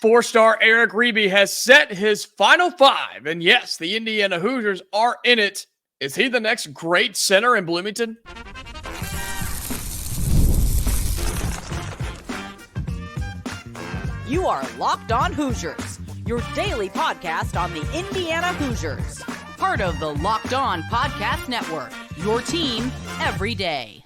Four-star Eric Reibe has set his final five. And yes, the Indiana Hoosiers are in it. Is he the next great center in Bloomington? You are Locked On Hoosiers, your daily podcast on the Indiana Hoosiers. Part of the Locked On Podcast Network, your team every day.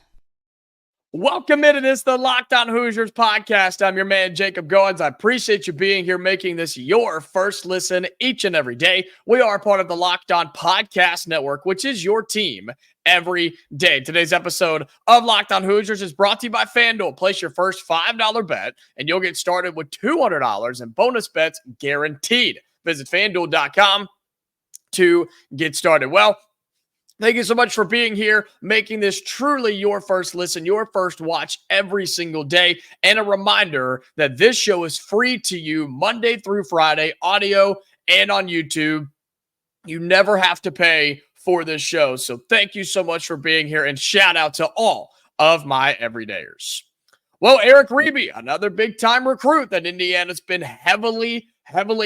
Welcome into this, the Locked On Hoosiers podcast. I'm your man, Jacob Goins. I appreciate you being here, making this your first listen each and every day. We are part of the Locked On Podcast Network, which is your team every day. Today's episode of Locked On Hoosiers is brought to you by FanDuel. Place your first $5 bet, and you'll get started with $200 in bonus bets guaranteed. Visit FanDuel.com to get started. Well, thank you so much for being here, making this truly your first listen, your first watch every single day. And a reminder that this show is free to you Monday through Friday, audio and on YouTube. You never have to pay for this show. So thank you so much for being here, and shout out to all of my everydayers. Well, Eric Reibe, another big-time recruit that Indiana's been heavily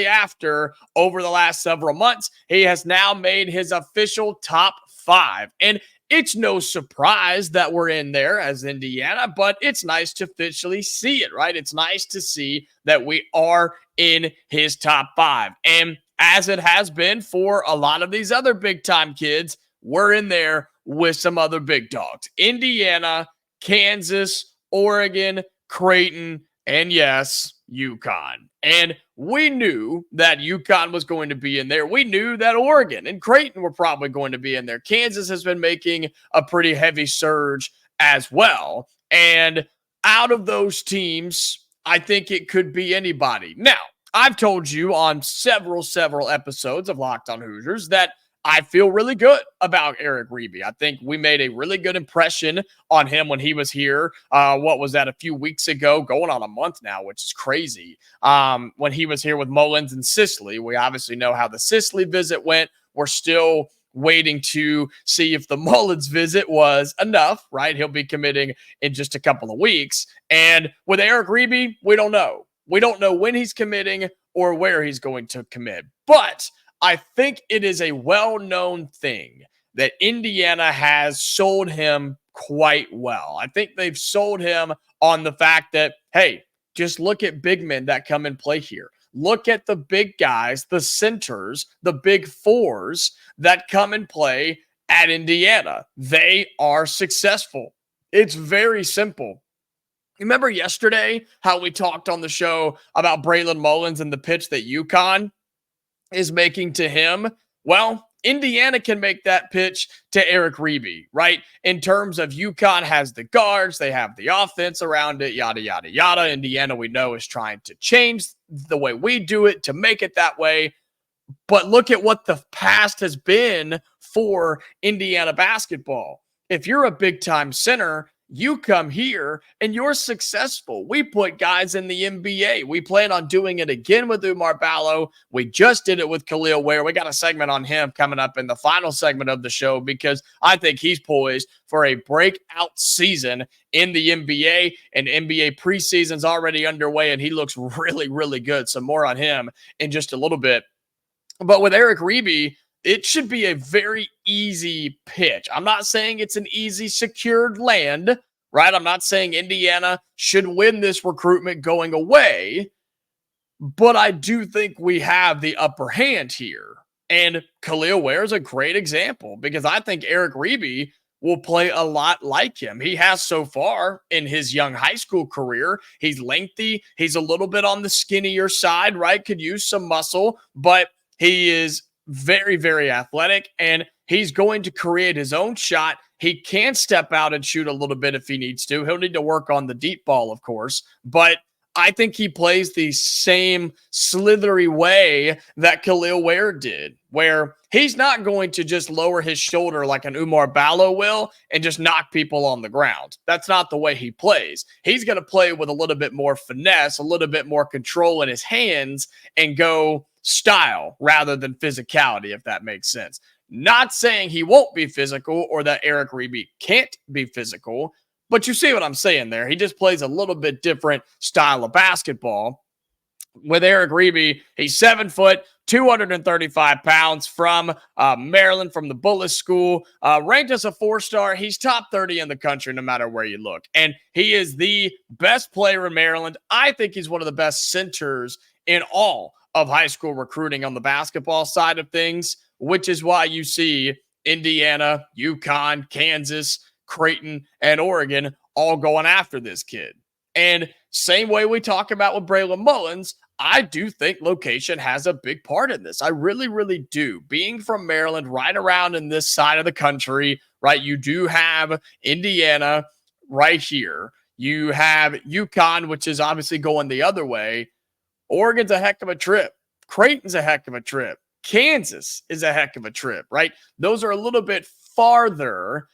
after over the last several months. He has now made his official top five. And it's no surprise that we're in there as Indiana, but it's nice to officially see it, right? It's nice to see that we are in his top five. And as it has been for a lot of these other big-time kids, we're in there with some other big dogs. Indiana, Kansas, Oregon, Creighton, and yes, UConn. And we knew that UConn was going to be in there. We knew that Oregon and Creighton were probably going to be in there. Kansas has been making a pretty heavy surge as well. And out of those teams, I think it could be anybody. Now, I've told you on several episodes of Locked On Hoosiers that I feel really good about Eric Reibe. I think we made a really good impression on him when he was here. What was that, a few weeks ago? Going on a month now, which is crazy. When he was here with Mullins and Sisley. We obviously know how the Sisley visit went. We're still waiting to see if the Mullins visit was enough, right? He'll be committing in just a couple of weeks. And with Eric Reibe, we don't know. We don't know when he's committing or where he's going to commit. But I think it is a well-known thing that Indiana has sold him quite well. I think they've sold him on the fact that, hey, just look at big men that come and play here. Look at the big guys, the centers, the big fours that come and play at Indiana. They are successful. It's very simple. Remember yesterday how we talked on the show about Braylon Mullins and the pitch that UConn is making to him? Well, Indiana can make that pitch to Eric Reibe, right? In terms of UConn has the guards, they have the offense around it, yada, yada, yada. Indiana, we know, is trying to change the way we do it to make it that way. But look at what the past has been for Indiana basketball. If you're a big-time center, you come here and you're successful. We put guys in the NBA. We plan on doing it again with Oumar Ballo. We just did it with Kel'el Ware. We got a segment on him coming up in the final segment of the show because I think he's poised for a breakout season in the NBA, and NBA preseason's already underway, and he looks really, really good. So more on him in just a little bit. But with Eric Reibe, it should be a very easy pitch. I'm not saying it's an easy secured land, right? I'm not saying Indiana should win this recruitment going away, but I do think we have the upper hand here. And Kel'el Ware is a great example because I think Eric Reibe will play a lot like him. He has so far in his young high school career. He's lengthy. He's a little bit on the skinnier side, right? Could use some muscle, but he is very, very athletic, and he's going to create his own shot. He can step out and shoot a little bit if he needs to. He'll need to work on the deep ball, of course, but I think he plays the same slithery way that Kel'el Ware did, where he's not going to just lower his shoulder like an Oumar Ballo will and just knock people on the ground. That's not the way he plays. He's going to play with a little bit more finesse, a little bit more control in his hands, and go style rather than physicality, if that makes sense. Not saying he won't be physical or that Eric Reibe can't be physical, but you see what I'm saying there. He just plays a little bit different style of basketball. with Eric Reibe. He's 7 foot, 235 pounds, from Maryland, from the Bullis School, ranked as a 4-star. He's top 30 in the country no matter where you look. And he is the best player in Maryland. I think he's one of the best centers in all of high school recruiting on the basketball side of things, which is why you see Indiana, UConn, Kansas, Creighton, and Oregon all going after this kid. And same way we talk about with Braylon Mullins, I do think location has a big part in this. I really, really do. Being from Maryland, right around in this side of the country, right? You do have Indiana right here. You have UConn, which is obviously going the other way. Oregon's a heck of a trip. Creighton's a heck of a trip. Kansas is a heck of a trip, right? Those are a little bit farther,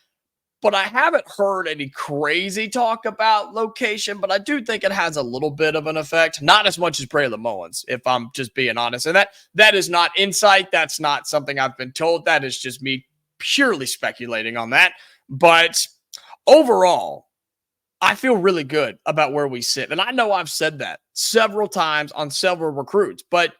but I haven't heard any crazy talk about location, but I do think it has a little bit of an effect. Not as much as Braylon Mullins, if I'm just being honest. And that is not insight. That's not something I've been told. That is just me purely speculating on that. But overall, I feel really good about where we sit. And I know I've said that several times on several recruits, but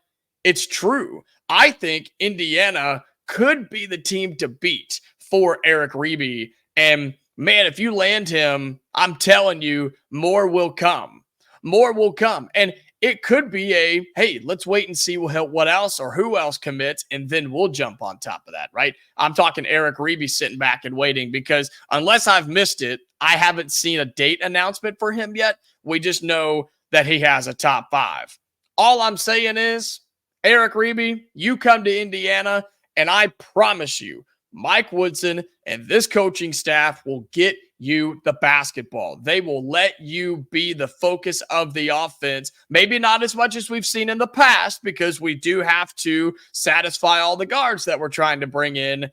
it's true. I think Indiana could be the team to beat for Eric Reibe. And man, if you land him, I'm telling you, more will come. More will come. And it could be a, hey, let's wait and see what else or who else commits, and then we'll jump on top of that, right? I'm talking Eric Reibe sitting back and waiting, because unless I've missed it, I haven't seen a date announcement for him yet. We just know that he has a top 5. All I'm saying is, Eric Reibe, you come to Indiana, and I promise you, Mike Woodson and this coaching staff will get you the basketball. They will let you be the focus of the offense. Maybe not as much as we've seen in the past, because we do have to satisfy all the guards that we're trying to bring in.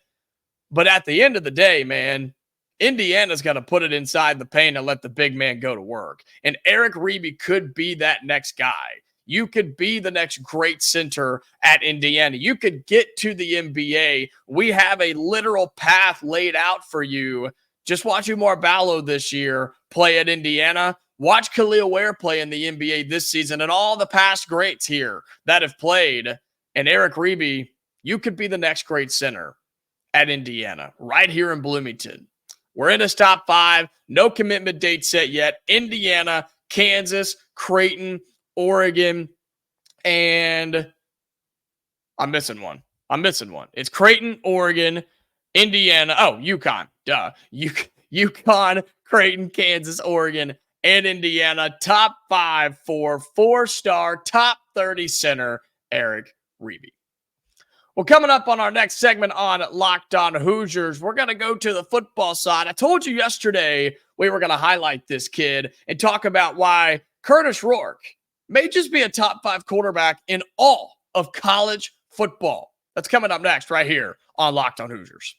But at the end of the day, man, Indiana's going to put it inside the paint and let the big man go to work. And Eric Reibe could be that next guy. You could be the next great center at Indiana. You could get to the NBA. We have a literal path laid out for you. Just watch Umar Ballo this year play at Indiana. Watch Kel'el Ware play in the NBA this season, and all the past greats here that have played. And Eric Reibe, you could be the next great center at Indiana, right here in Bloomington. We're in his top 5. No commitment date set yet. Indiana, Kansas, Creighton, Oregon, and I'm missing one. It's Creighton, Oregon, Indiana. Oh, UConn. Duh. UConn, Creighton, Kansas, Oregon, and Indiana. Top 5 for 4-star, top 30 center, Eric Reibe. Well, coming up on our next segment on Locked On Hoosiers, we're going to go to the football side. I told you yesterday we were going to highlight this kid and talk about why Kurtis Rourke may just be a top 5 quarterback in all of college football. That's coming up next right here on Locked On Hoosiers.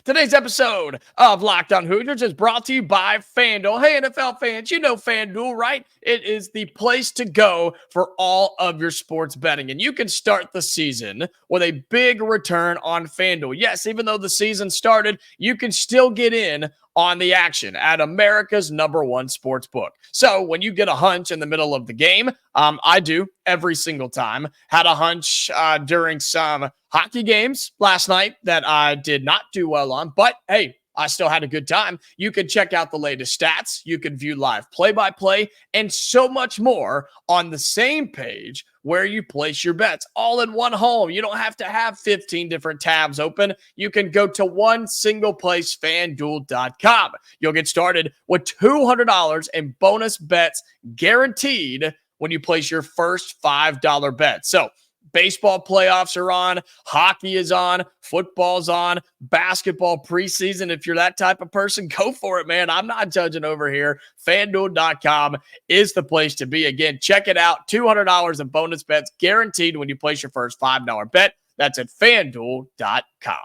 Today's episode of Locked On Hoosiers is brought to you by FanDuel. Hey, NFL fans, you know FanDuel, right? It is the place to go for all of your sports betting. And you can start the season with a big return on FanDuel. Yes, even though the season started, you can still get in on the action at America's #1 sports book. So when you get a hunch in the middle of the game, I do every single time. Had a hunch during some hockey games last night that I did not do well on, but hey, I still had a good time. You can check out the latest stats. You can view live play-by-play and so much more on the same page where you place your bets, all in one home. You don't have to have 15 different tabs open. You can go to one single place, FanDuel.com. You'll get started with $200 in bonus bets guaranteed when you place your first $5 bet. So baseball playoffs are on, hockey is on, football's on, basketball preseason. If you're that type of person, go for it, man. I'm not judging over here. FanDuel.com is the place to be. Again, check it out. $200 in bonus bets guaranteed when you place your first $5 bet. That's at FanDuel.com.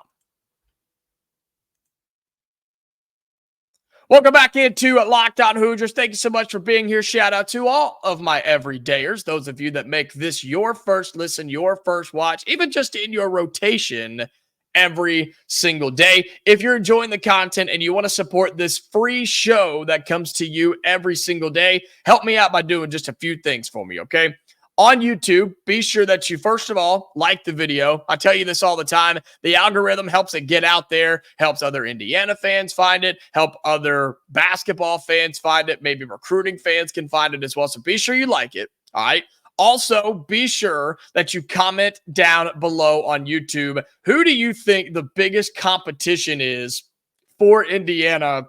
Welcome back into Locked On Hoosiers. Thank you so much for being here. Shout out to all of my everydayers, those of you that make this your first listen, your first watch, even just in your rotation every single day. If you're enjoying the content and you want to support this free show that comes to you every single day, help me out by doing just a few things for me, okay? On YouTube, be sure that you, first of all, like the video. I tell you this all the time. The algorithm helps it get out there, helps other Indiana fans find it, help other basketball fans find it, maybe recruiting fans can find it as well. So be sure you like it, all right? Also, be sure that you comment down below on YouTube. Who do you think the biggest competition is for Indiana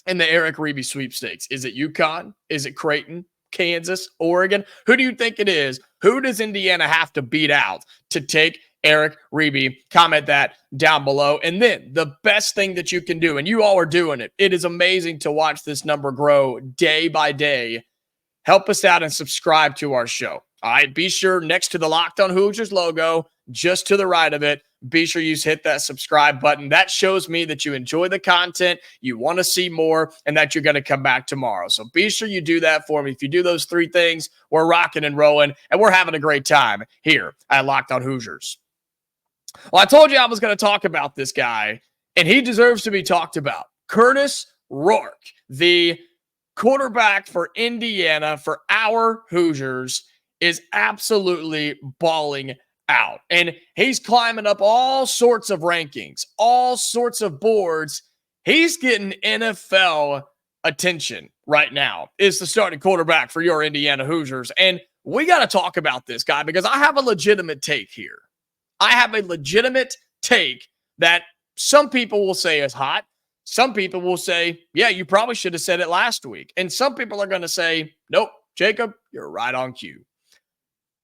in the Eric Reibe sweepstakes? Is it UConn? Is it Creighton? Kansas, Oregon? Who do you think it is? Who does Indiana have to beat out to take Eric Reibe? Comment that down below. And then the best thing that you can do, and you all are doing it, it is amazing to watch this number grow day by day. Help us out and subscribe to our show. All right, be sure next to the Locked On Hoosiers logo, just to the right of it, be sure you hit that subscribe button. That shows me that you enjoy the content, you want to see more, and that you're going to come back tomorrow. So be sure you do that for me. If you do those three things, we're rocking and rolling, and we're having a great time here at Locked On Hoosiers. Well, I told you I was going to talk about this guy, and he deserves to be talked about. Kurtis Rourke, the quarterback for Indiana, for our Hoosiers, is absolutely balling out. And he's climbing up all sorts of rankings, all sorts of boards. He's getting NFL attention right now, is the starting quarterback for your Indiana Hoosiers. And we got to talk about this guy because I have a legitimate take here. I have a legitimate take that some people will say is hot. Some people will say, yeah, you probably should have said it last week. And some people are going to say, nope, Jacob, you're right on cue.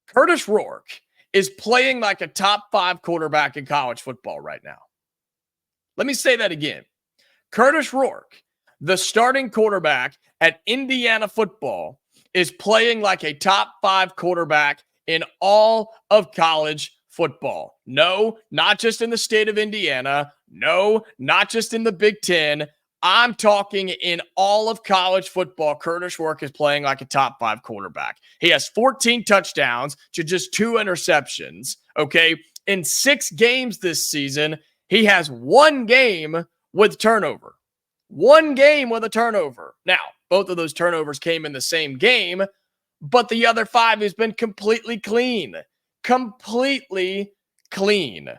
Kurtis Rourke is playing like a top 5 quarterback in college football right now. Let me say that again. Kurtis Rourke, the starting quarterback at Indiana football, is playing like a top 5 quarterback in all of college football. No, not just in the state of Indiana. No, not just in the Big Ten. I'm talking in all of college football. Kurtis Rourke is playing like a top 5 quarterback. He has 14 touchdowns to just 2 interceptions. Okay. In 6 games this season, he has 1 game with turnover. 1 game with a turnover. Now, both of those turnovers came in the same game, but the other 5 has been completely clean. Completely clean.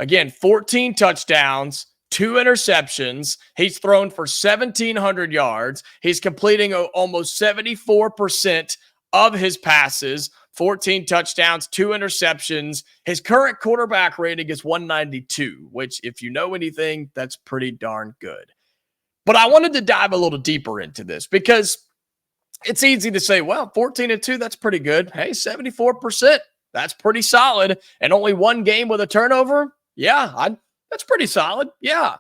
Again, 14 touchdowns, 2 interceptions. He's thrown for 1,700 yards. He's completing almost 74% of his passes, 14 touchdowns, 2 interceptions. His current quarterback rating is 192, which, if you know anything, that's pretty darn good. But I wanted to dive a little deeper into this because it's easy to say, well, 14-2, that's pretty good. Hey, 74%, that's pretty solid. And only 1 game with a turnover? Yeah, that's pretty solid. Yeah.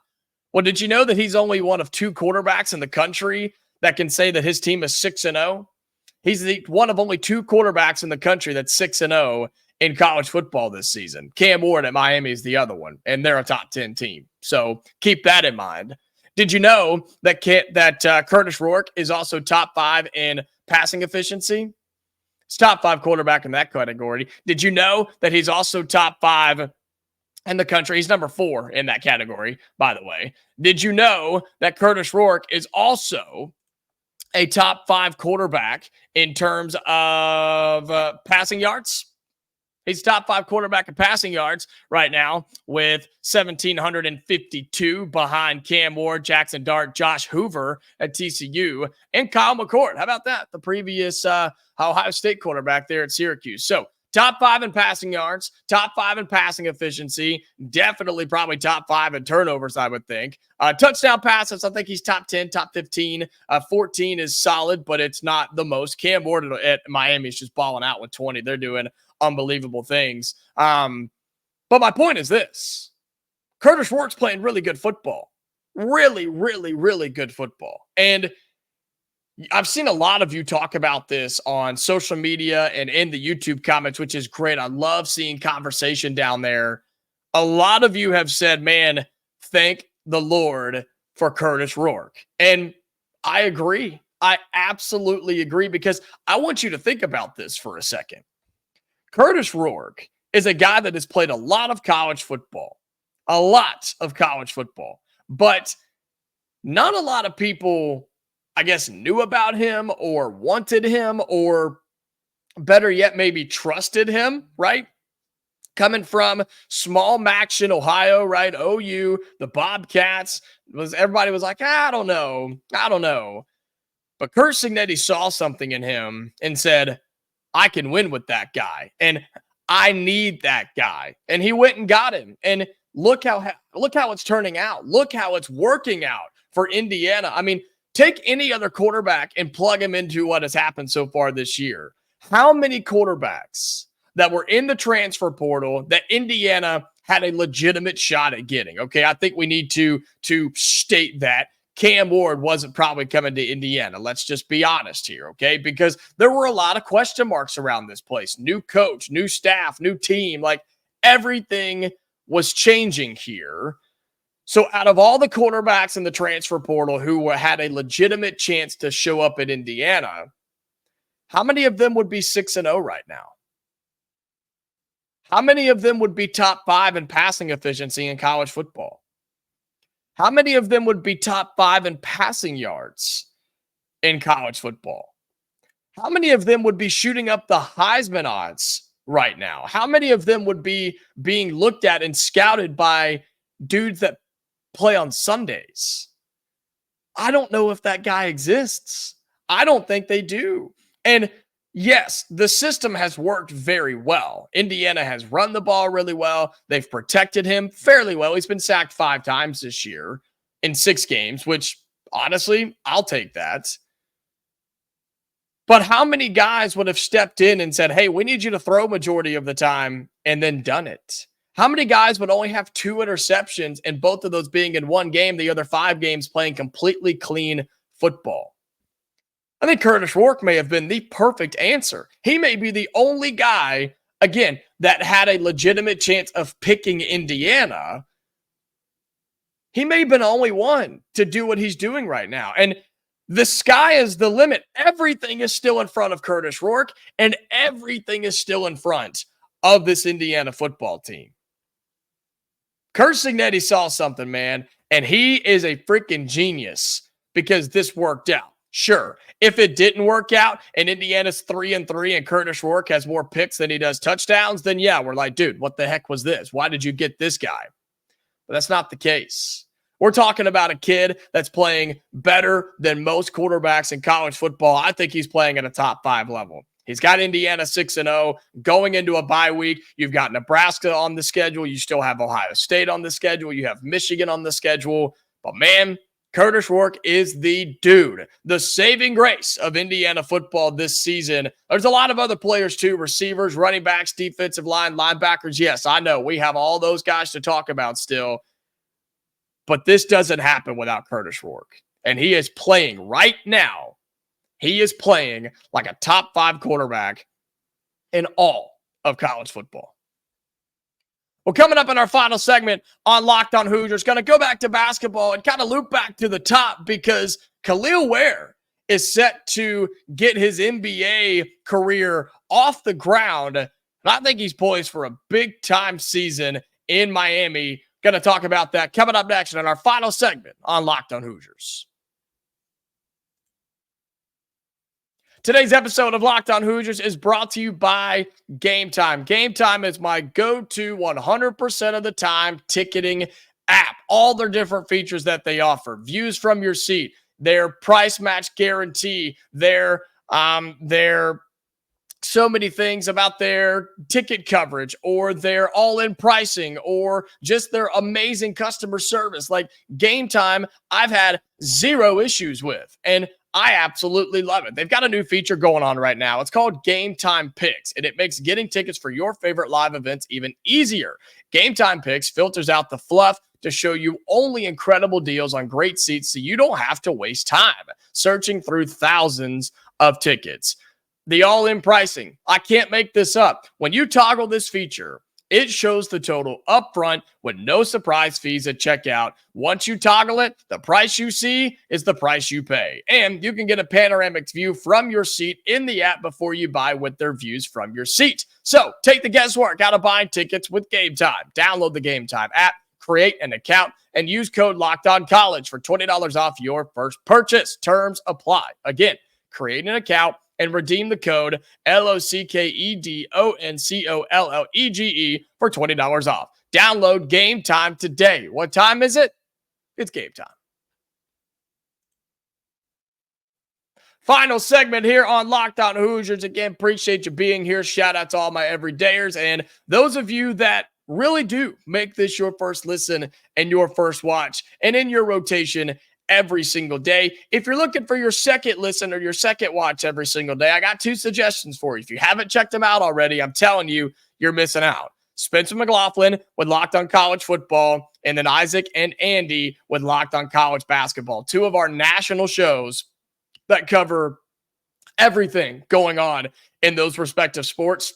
Well, did you know that he's only one of 2 quarterbacks in the country that can say that his team is 6-0? He's one of only 2 quarterbacks in the country that's 6-0 in college football this season. Cam Ward at Miami is the other one, and they're a top 10 team. So keep that in mind. Did you know that Kurtis Rourke is also top 5 in passing efficiency? He's top 5 quarterback in that category. Did you know that he's also top 5 in the country? He's number 4 in that category, by the way. Did you know that Kurtis Rourke is also a top 5 quarterback in terms of passing yards? He's top 5 quarterback in passing yards right now with 1,752 behind Cam Ward, Jackson Dart, Josh Hoover at TCU, and Kyle McCord. How about that? The previous Ohio State quarterback there at Syracuse. So top 5 in passing yards, top 5 in passing efficiency, definitely probably top 5 in turnovers, I would think. Touchdown passes, I think he's top 10, top 15. 14 is solid, but it's not the most. Cam Ward at Miami is just balling out with 20. They're doing unbelievable things. But my point is this. Kurtis Rourke's playing really good football. Really, really, really good football. And I've seen a lot of you talk about this on social media and in the YouTube comments, which is great. I love seeing conversation down there. A lot of you have said, man, thank the Lord for Kurtis Rourke. And I agree. I absolutely agree, because I want you to think about this for a second. Kurtis Rourke is a guy that has played a lot of college football, a lot of college football. But not a lot of people, I guess, knew about him or wanted him or better yet, maybe trusted him, right? Coming from small Maction, Ohio, right? OU, the Bobcats, everybody was like, I don't know. But Curt Cignetti saw something in him and said, I can win with that guy, and I need that guy. And he went and got him. And look how it's turning out. Look how it's working out for Indiana. I mean, take any other quarterback and plug him into what has happened so far this year. How many quarterbacks that were in the transfer portal that Indiana had a legitimate shot at getting? Okay, I think we need to state that Cam Ward wasn't probably coming to Indiana. Let's just be honest here, okay? Because there were a lot of question marks around this place. New coach, new staff, new team. Like, everything was changing here. So out of all the quarterbacks in the transfer portal who had a legitimate chance to show up at Indiana, how many of them would be 6-0 right now? How many of them would be top 5 in passing efficiency in college football? How many of them would be top 5 in passing yards in college football? How many of them would be shooting up the Heisman odds right now? How many of them would be being looked at and scouted by dudes that play on Sundays? I don't know if that guy exists. I don't think they do. And yes, the system has worked very well. Indiana has run the ball really well. They've protected him fairly well. He's been sacked 5 times this year in 6 games, which honestly, I'll take that. But how many guys would have stepped in and said, hey, we need you to throw majority of the time and then done it? How many guys would only have 2 interceptions and both of those being in one game, the other 5 games playing completely clean football? I think Kurtis Rourke may have been the perfect answer. He may be the only guy, again, that had a legitimate chance of picking Indiana. He may have been the only one to do what he's doing right now. And the sky is the limit. Everything is still in front of Kurtis Rourke, and everything is still in front of this Indiana football team. Curt Cignetti saw something, man, and he is a freaking genius because this worked out. Sure, if it didn't work out and Indiana's 3-3 and Kurtis Rourke has more picks than he does touchdowns, then yeah, we're like, dude, what the heck was this? Why did you get this guy? But that's not the case. We're talking about a kid that's playing better than most quarterbacks in college football. I think he's playing at a top 5 level. He's got Indiana 6-0 going into a bye week. You've got Nebraska on the schedule. You still have Ohio State on the schedule. You have Michigan on the schedule. But man, Kurtis Rourke is the dude, the saving grace of Indiana football this season. There's a lot of other players too, receivers, running backs, defensive line, linebackers. Yes, I know we have all those guys to talk about still, but this doesn't happen without Kurtis Rourke. And he is playing right now. He is playing like a top 5 quarterback in all of college football. Well, coming up in our final segment on Locked On Hoosiers, going to go back to basketball and kind of loop back to the top because Kel'el Ware is set to get his NBA career off the ground. And I think he's poised for a big-time season in Miami. Going to talk about that coming up next in our final segment on Locked On Hoosiers. Today's episode of Locked On Hoosiers is brought to you by Game Time. Game Time is my go-to 100% of the time ticketing app. All their different features that they offer. Views from your seat, their price match guarantee, their so many things about their ticket coverage or their all-in pricing or just their amazing customer service. Like Game Time, I've had 0 issues with, and I absolutely love it. They've got a new feature going on right now. It's called Game Time Picks, and it makes getting tickets for your favorite live events even easier. Game Time Picks filters out the fluff to show you only incredible deals on great seats so you don't have to waste time searching through thousands of tickets. The all-in pricing, I can't make this up. When you toggle this feature, it shows the total upfront with no surprise fees at checkout. Once you toggle it, the price you see is the price you pay. And you can get a panoramic view from your seat in the app before you buy with their views from your seat. So take the guesswork out of buying tickets with Game Time. Download the Game Time app, create an account and use code LOCKEDONCollege for $20 off your first purchase. Terms apply. Again, create an account and redeem the code LOCKEDONCOLLEGE for $20 off. Download Game Time today. What time is it? It's game time. Final segment here on Locked On Hoosiers. Again, appreciate you being here. Shout out to all my everydayers and those of you that really do make this your first listen and your first watch and in your rotation every single day. If you're looking for your second listen or your second watch every single day, I got two suggestions for you. If you haven't checked them out already, I'm telling you, you're missing out. Spencer McLaughlin with Locked On College Football, and then Isaac and Andy with Locked On College Basketball. Two of our national shows that cover everything going on in those respective sports.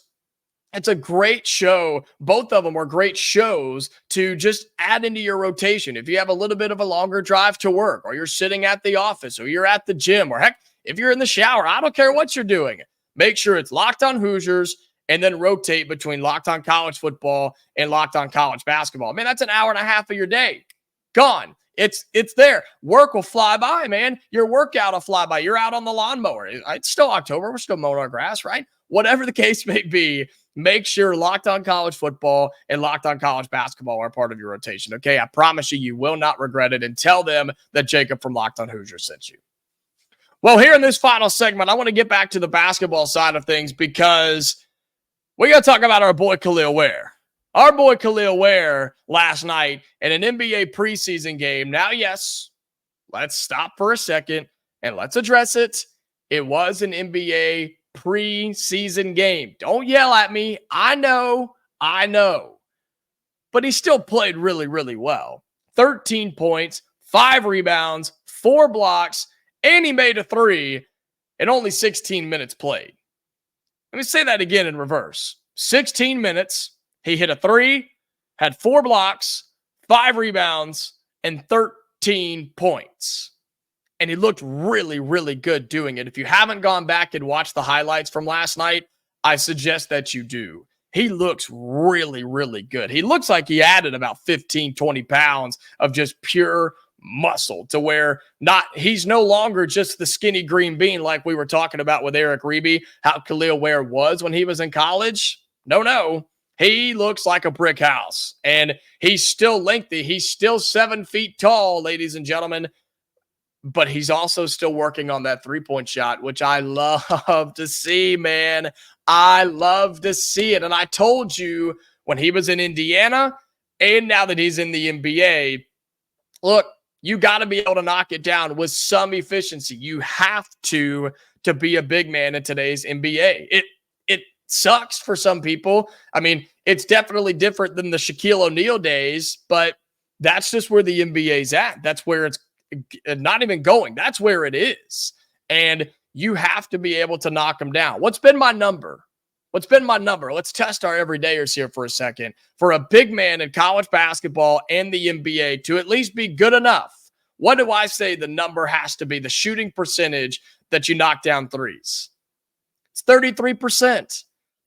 It's a great show. Both of them are great shows to just add into your rotation. If you have a little bit of a longer drive to work, or you're sitting at the office, or you're at the gym, or heck, if you're in the shower, I don't care what you're doing. Make sure it's Locked On Hoosiers and then rotate between Locked On College Football and Locked On College Basketball. Man, that's an hour and a half of your day gone. It's there. Work will fly by, man. Your workout will fly by. You're out on the lawnmower. It's still October. We're still mowing our grass, right? Whatever the case may be, make sure Locked On College Football and Locked On College Basketball are part of your rotation, okay? I promise you, you will not regret it. And tell them that Jacob from Locked On Hoosiers sent you. Well, here in this final segment, I want to get back to the basketball side of things because we got to talk about our boy Kel'el Ware. Our boy Kel'el Ware last night in an NBA preseason game. Now, yes, let's stop for a second and let's address it. It was an NBA preseason game. Don't yell at me. I know. But he still played really, really well. 13 points, 5 rebounds, 4 blocks, and he made a 3 in only 16 minutes played. Let me say that again in reverse. 16 minutes. He hit a 3, had 4 blocks, 5 rebounds, and 13 points. And he looked really, really good doing it. If you haven't gone back and watched the highlights from last night, I suggest that you do. He looks really, really good. He looks like he added about 15, 20 pounds of just pure muscle to where he's no longer just the skinny green bean like we were talking about with Eric Reibe, how Kel'el Ware was when he was in college. No. He looks like a brick house, and he's still lengthy. He's still 7 feet tall, ladies and gentlemen, but he's also still working on that three-point shot, which I love to see, man. I love to see it. And I told you when he was in Indiana and now that he's in the NBA, look, you got to be able to knock it down with some efficiency. You have to be a big man in today's NBA. It sucks for some people. I mean, it's definitely different than the Shaquille O'Neal days, but that's just where the NBA's at. That's where it's not even going. That's where it is. And you have to be able to knock them down. What's been my number? Let's test our everydayers here for a second. For a big man in college basketball and the NBA to at least be good enough, what do I say the number has to be? The shooting percentage that you knock down threes. It's 33%.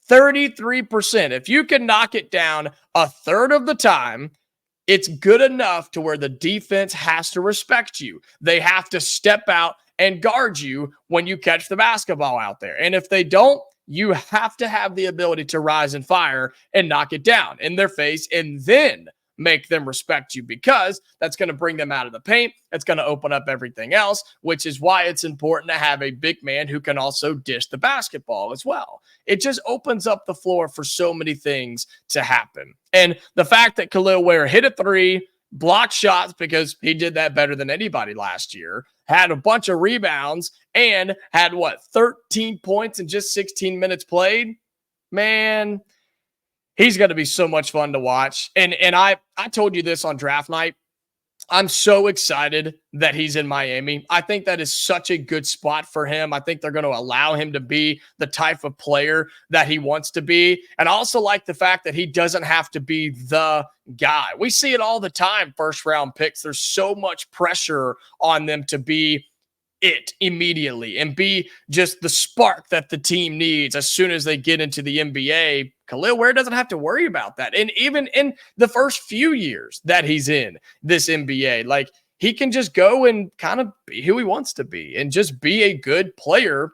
33%. If you can knock it down a third of the time, it's good enough to where the defense has to respect you. They have to step out and guard you when you catch the basketball out there. And if they don't, you have to have the ability to rise and fire and knock it down in their face and then make them respect you, because that's going to bring them out of the paint. It's going to open up everything else, which is why it's important to have a big man who can also dish the basketball as well. It just opens up the floor for so many things to happen. And the fact that Kel'el Ware hit a 3, blocked shots because he did that better than anybody last year, had a bunch of rebounds, and had 13 points in just 16 minutes played, man, he's going to be so much fun to watch. And I told you this on draft night. I'm so excited that he's in Miami. I think that is such a good spot for him. I think they're going to allow him to be the type of player that he wants to be. And I also like the fact that he doesn't have to be the guy. We see it all the time, first round picks. There's so much pressure on them to be it immediately and be just the spark that the team needs as soon as they get into the NBA, Kel'el Ware doesn't have to worry about that. And even in the first few years that he's in this NBA, like, he can just go and kind of be who he wants to be and just be a good player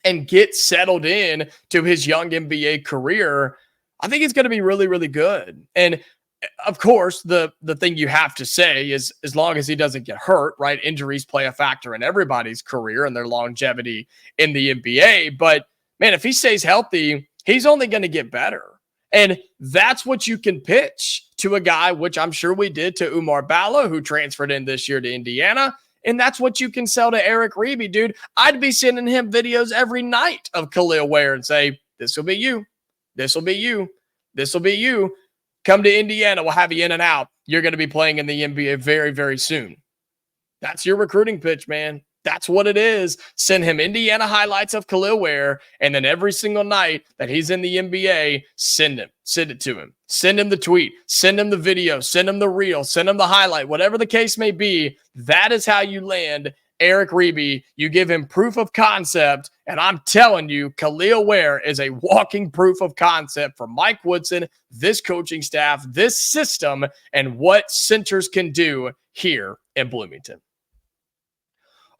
and get settled in to his young NBA career. I think it's going to be really, really good. And of course, the thing you have to say is, as long as he doesn't get hurt, right? Injuries play a factor in everybody's career and their longevity in the NBA. But man, if he stays healthy, he's only going to get better. And that's what you can pitch to a guy, which I'm sure we did to Oumar Ballo, who transferred in this year to Indiana. And that's what you can sell to Eric Reibe, dude. I'd be sending him videos every night of Kel'el Ware and say, this will be you. This will be you. This will be you. Come to Indiana. We'll have you in and out. You're going to be playing in the NBA very, very soon. That's your recruiting pitch, man. That's what it is. Send him Indiana highlights of Kel'el Ware, and then every single night that he's in the NBA, send it to him. Send him the tweet. Send him the video. Send him the reel. Send him the highlight. Whatever the case may be, that is how you land Eric Reibe. You give him proof of concept, and I'm telling you, Kel'el Ware is a walking proof of concept for Mike Woodson, this coaching staff, this system, and what centers can do here in Bloomington.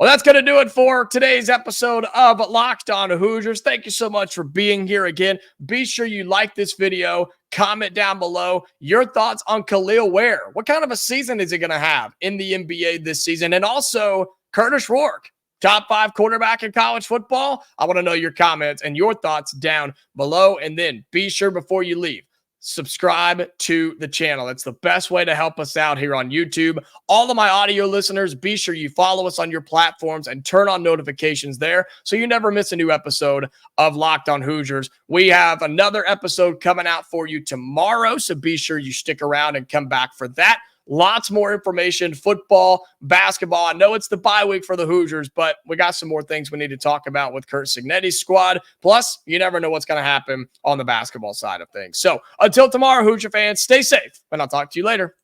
Well, that's going to do it for today's episode of Locked On Hoosiers. Thank you so much for being here again. Be sure you like this video, comment down below your thoughts on Kel'el Ware. What kind of a season is he going to have in the NBA this season? And also, Kurtis Rourke, top 5 quarterback in college football. I want to know your comments and your thoughts down below. And then be sure before you leave, subscribe to the channel. It's the best way to help us out here on YouTube. All of my audio listeners, be sure you follow us on your platforms and turn on notifications there so you never miss a new episode of Locked On Hoosiers. We have another episode coming out for you tomorrow, so be sure you stick around and come back for that. Lots more information, football, basketball. I know it's the bye week for the Hoosiers, but we got some more things we need to talk about with Curt Cignetti's squad. Plus, you never know what's going to happen on the basketball side of things. So until tomorrow, Hoosier fans, stay safe, and I'll talk to you later.